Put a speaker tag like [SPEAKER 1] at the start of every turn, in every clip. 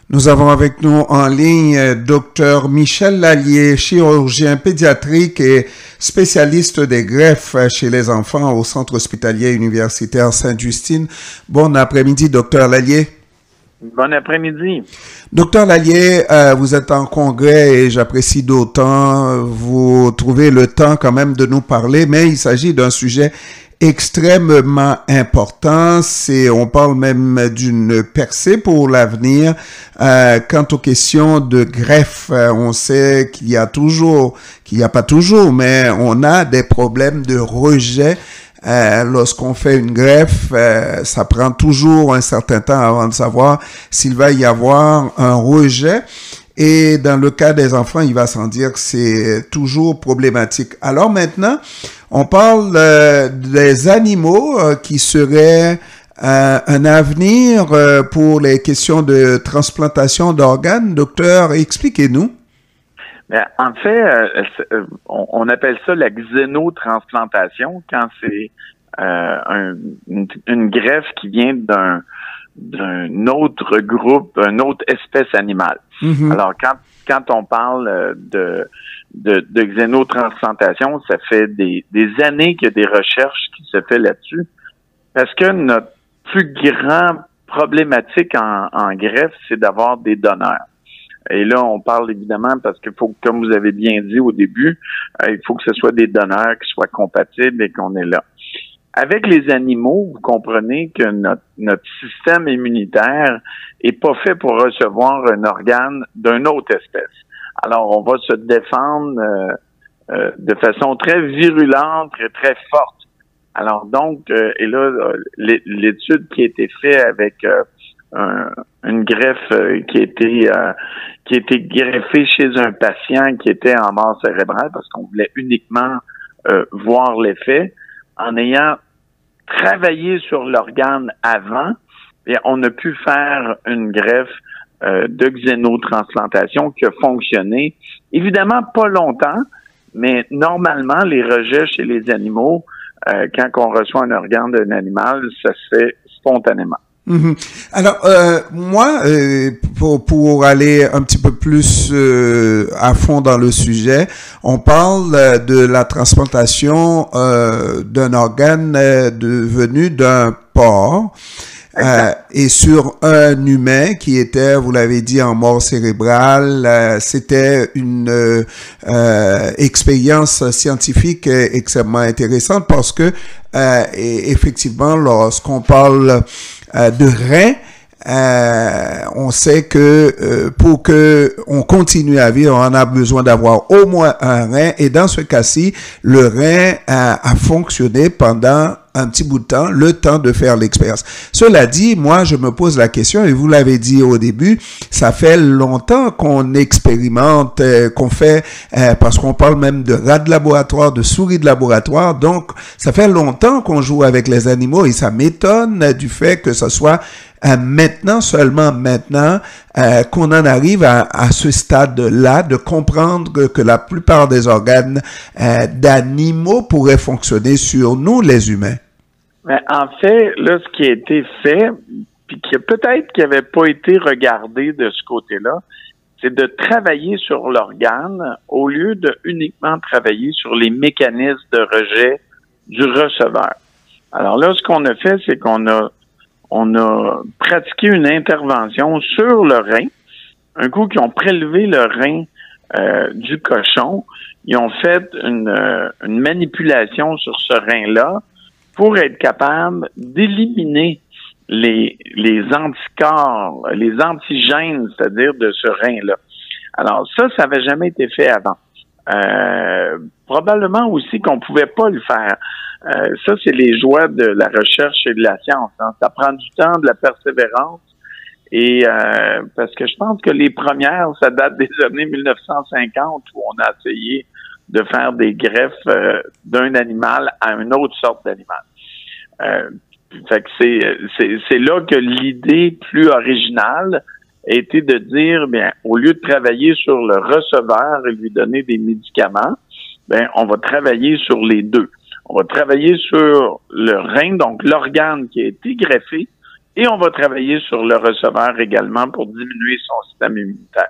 [SPEAKER 1] Nous avons avec nous en ligne Dr Michel Lallier, chirurgien pédiatrique et spécialiste des greffes chez les enfants au Centre hospitalier universitaire Sainte-Justine. Bon après-midi, Dr Lallier.
[SPEAKER 2] Bon après-midi.
[SPEAKER 1] Docteur Lallier, vous êtes en congrès et j'apprécie d'autant. Vous trouvez le temps quand même de nous parler, mais il s'agit d'un sujet extrêmement important. On parle même d'une percée pour l'avenir. Quant aux questions de greffe, on sait qu'il n'y a pas toujours, mais on a des problèmes de rejet. Lorsqu'on fait une greffe, ça prend toujours un certain temps avant de savoir s'il va y avoir un rejet. Et dans le cas des enfants, il va sans dire que c'est toujours problématique. Alors maintenant, on parle des animaux qui seraient un avenir pour les questions de transplantation d'organes. Docteur, expliquez-nous.
[SPEAKER 2] Ben, en fait, on appelle ça la xénotransplantation quand c'est une greffe qui vient d'un autre groupe, une autre espèce animale. Mm-hmm. Alors, quand on parle de xénotransplantation, ça fait des années qu'il y a des recherches qui se fait là-dessus, parce que notre plus grand problématique en greffe, c'est d'avoir des donneurs. Et là, on parle évidemment parce qu'il faut, comme vous avez bien dit au début, il faut que ce soit des donneurs qui soient compatibles et qu'on est là. Avec les animaux, vous comprenez que notre système immunitaire est pas fait pour recevoir un organe d'une autre espèce. Alors, on va se défendre de façon très virulente et très forte. Alors donc, et là, l'étude qui a été faite avec une greffe qui a été greffée chez un patient qui était en mort cérébrale parce qu'on voulait uniquement voir l'effet. En ayant travaillé sur l'organe avant, bien, on a pu faire une greffe de xénotransplantation qui a fonctionné. Évidemment, pas longtemps, mais normalement, les rejets chez les animaux, quand on reçoit un organe d'un animal, ça se fait spontanément.
[SPEAKER 1] Mm-hmm. Alors, moi, pour aller un petit peu plus à fond dans le sujet, on parle de la transplantation d'un organe venu d'un porc. Et sur un humain qui était, vous l'avez dit, en mort cérébrale, c'était une expérience scientifique extrêmement intéressante parce que effectivement, lorsqu'on parle de reins, on sait que pour que on continue à vivre, on a besoin d'avoir au moins un rein. Et dans ce cas-ci, le rein a fonctionné pendant un petit bout de temps, le temps de faire l'expérience. Cela dit, moi, je me pose la question, et vous l'avez dit au début, ça fait longtemps qu'on expérimente, qu'on fait, parce qu'on parle même de rats de laboratoire, de souris de laboratoire, donc ça fait longtemps qu'on joue avec les animaux, et ça m'étonne du fait que ce soit seulement maintenant, qu'on en arrive à ce stade-là de comprendre que la plupart des organes d'animaux pourraient fonctionner sur nous, les humains.
[SPEAKER 2] Mais en fait, là, ce qui a été fait, puis qui peut-être qui n'avait pas été regardé de ce côté-là, c'est de travailler sur l'organe au lieu de uniquement travailler sur les mécanismes de rejet du receveur. Alors là, ce qu'on a fait, c'est qu'on a pratiqué une intervention sur le rein. Un coup qu'ils ont prélevé le rein du cochon, ils ont fait une manipulation sur ce rein-là pour être capable d'éliminer les anticorps, les antigènes, c'est-à-dire de ce rein-là. Alors ça n'avait jamais été fait avant. Probablement aussi qu'on pouvait pas le faire. Ça, c'est les joies de la recherche et de la science. Hein. Ça prend du temps, de la persévérance. Et parce que je pense que les premières, ça date des années 1950 où on a essayé de faire des greffes d'un animal à une autre sorte d'animal. Fait que c'est là que l'idée plus originale a été de dire, bien, au lieu de travailler sur le receveur et lui donner des médicaments, ben, on va travailler sur les deux. On va travailler sur le rein, donc l'organe qui a été greffé, Et on va travailler sur le receveur également pour diminuer son système immunitaire.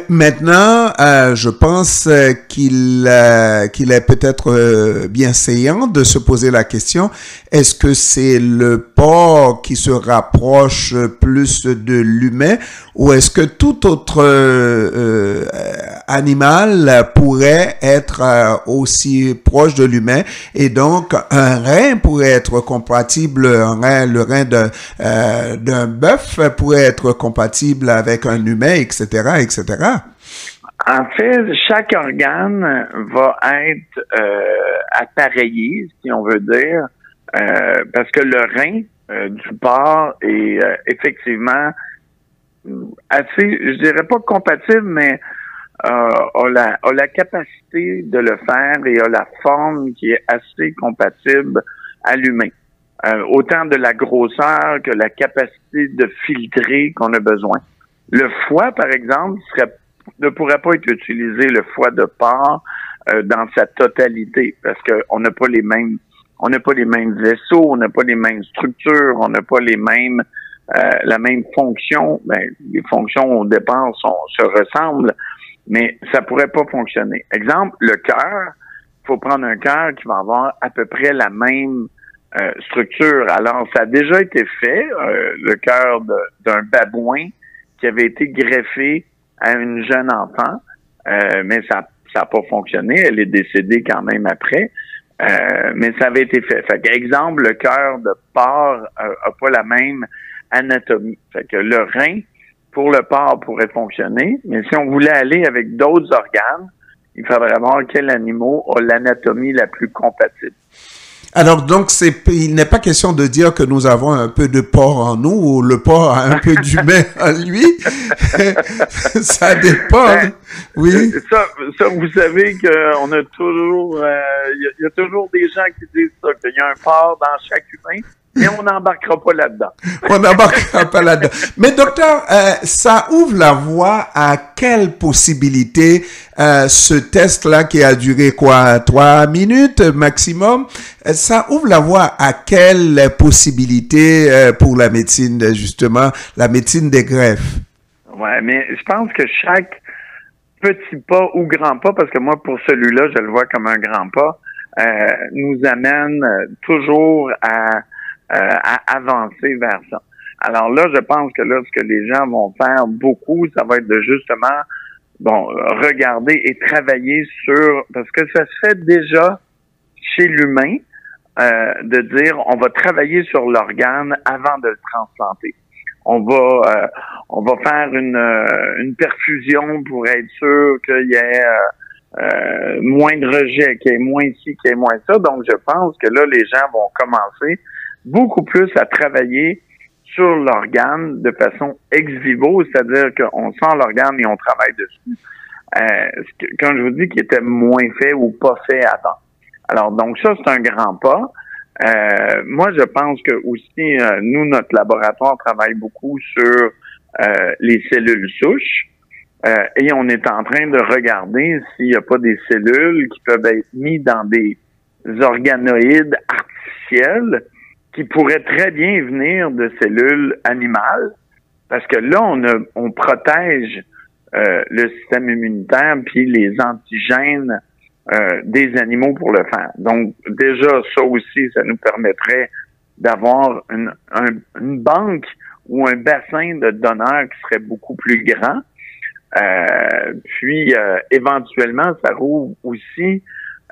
[SPEAKER 1] Maintenant, je pense qu'il est peut-être bien saillant de se poser la question, est-ce que c'est le porc qui se rapproche plus de l'humain ou est-ce que tout autre animal pourrait être aussi proche de l'humain et donc un rein pourrait être compatible, le rein d'un bœuf pourrait être compatible avec un humain, etc., etc.
[SPEAKER 2] En fait, chaque organe va être appareillé, si on veut dire, parce que le rein du porc est effectivement assez, je dirais pas compatible, mais a la capacité de le faire et a la forme qui est assez compatible à l'humain. Autant de la grosseur que la capacité de filtrer qu'on a besoin. Le foie, par exemple, ne pourrait pas être utilisé, le foie de porc, dans sa totalité, parce que on n'a pas les mêmes vaisseaux, on n'a pas les mêmes structures, on n'a pas la même fonction. Ben, les fonctions au départ se ressemblent, mais ça pourrait pas fonctionner. Exemple, le cœur, il faut prendre un cœur qui va avoir à peu près la même structure. Alors, ça a déjà été fait, le cœur d'un babouin qui avait été greffé à une jeune enfant, mais ça n'a pas fonctionné. Elle est décédée quand même après, mais ça avait été fait. Fait qu'exemple, le cœur de porc a pas la même anatomie. Fait que le rein, pour le porc, pourrait fonctionner, mais si on voulait aller avec d'autres organes, il faudrait voir quel animal a l'anatomie la plus compatible.
[SPEAKER 1] Alors, donc, il n'est pas question de dire que nous avons un peu de porc en nous ou le porc a un peu d'humain en lui. Ça dépend. Ben, oui.
[SPEAKER 2] Ça, vous savez qu'on a toujours, il y a toujours des gens qui disent ça, qu'il y a un porc dans chaque humain. Mais on n'embarquera pas là-dedans.
[SPEAKER 1] On n'embarquera pas là-dedans. Mais docteur, ça ouvre la voie à quelle possibilité ce test-là qui a duré 3 minutes maximum, ça ouvre la voie à quelle possibilité pour la médecine, justement, la médecine des greffes?
[SPEAKER 2] Ouais, mais je pense que chaque petit pas ou grand pas, parce que moi, pour celui-là, je le vois comme un grand pas, nous amène toujours à avancer vers ça. Alors là, je pense que là, ce que les gens vont faire beaucoup, ça va être de justement, regarder et travailler sur, parce que ça se fait déjà chez l'humain, de dire, on va travailler sur l'organe avant de le transplanter. On va faire une perfusion pour être sûr qu'il y ait moins de rejets, qu'il y ait moins ci, qu'il y ait moins ça. Donc, je pense que là, les gens vont commencer beaucoup plus à travailler sur l'organe de façon ex vivo, c'est-à-dire qu'on sent l'organe et on travaille dessus. Quand je vous dis qu'il était moins fait ou pas fait avant. Alors, donc ça, c'est un grand pas. Moi, je pense que aussi, nous, notre laboratoire travaille beaucoup sur les cellules souches. Et on est en train de regarder s'il n'y a pas des cellules qui peuvent être mises dans des organoïdes artificiels qui pourraient très bien venir de cellules animales, parce que là, on protège le système immunitaire puis les antigènes des animaux pour le faire. Donc, déjà, ça aussi, ça nous permettrait d'avoir une banque ou un bassin de donneurs qui serait beaucoup plus grand. Puis, éventuellement, ça rouvre aussi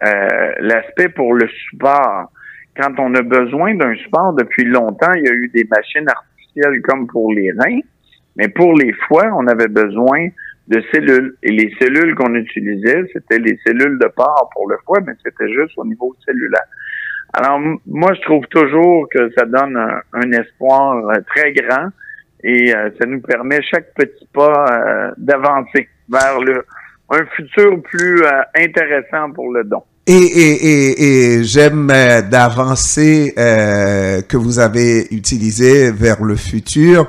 [SPEAKER 2] l'aspect pour le support. Quand on a besoin d'un support depuis longtemps, il y a eu des machines artificielles comme pour les reins, mais pour les foies, on avait besoin de cellules. Et les cellules qu'on utilisait, c'était les cellules de porc pour le foie, mais c'était juste au niveau cellulaire. Alors, moi, je trouve toujours que ça donne un espoir très grand et ça nous permet chaque petit pas d'avancer vers un futur plus intéressant pour le don.
[SPEAKER 1] Et j'aime d'avancer que vous avez utilisé vers le futur.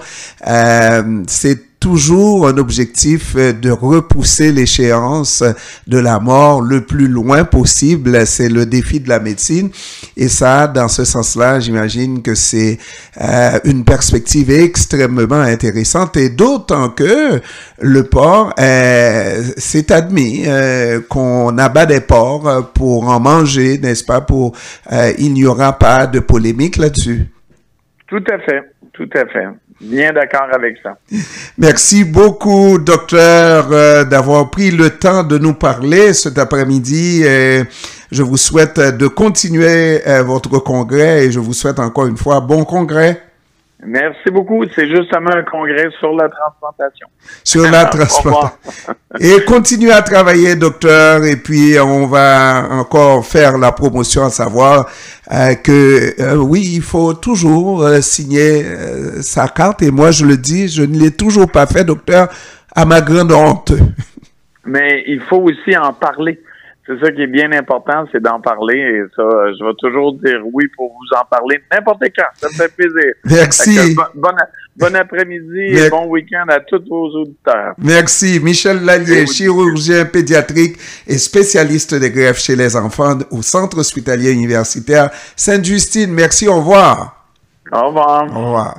[SPEAKER 1] C'est toujours un objectif de repousser l'échéance de la mort le plus loin possible. C'est le défi de la médecine. Et ça, dans ce sens-là, j'imagine que c'est une perspective extrêmement intéressante, et d'autant que le porc, c'est admis qu'on abat des porcs pour en manger, n'est-ce pas? Il n'y aura pas de polémique là-dessus.
[SPEAKER 2] Tout à fait, tout à fait. Bien d'accord avec ça.
[SPEAKER 1] Merci beaucoup, docteur, d'avoir pris le temps de nous parler cet après-midi. Je vous souhaite de continuer votre congrès et je vous souhaite encore une fois bon congrès.
[SPEAKER 2] Merci beaucoup. C'est justement un congrès sur la transplantation.
[SPEAKER 1] Sur la transplantation. Et continuez à travailler, docteur, et puis on va encore faire la promotion, à savoir que oui, il faut toujours signer sa carte. Et moi, je le dis, je ne l'ai toujours pas fait, docteur, à ma grande honte.
[SPEAKER 2] Mais il faut aussi en parler. C'est ça qui est bien important, c'est d'en parler. Et ça, je vais toujours dire oui pour vous en parler n'importe quand. Ça me fait plaisir.
[SPEAKER 1] Merci.
[SPEAKER 2] Bon après-midi et bon week-end à tous vos auditeurs.
[SPEAKER 1] Merci. Michel Lallier, chirurgien pédiatrique et spécialiste des greffes chez les enfants au Centre hospitalier universitaire Sainte-Justine. Merci, au revoir.
[SPEAKER 2] Au revoir.
[SPEAKER 1] Au revoir.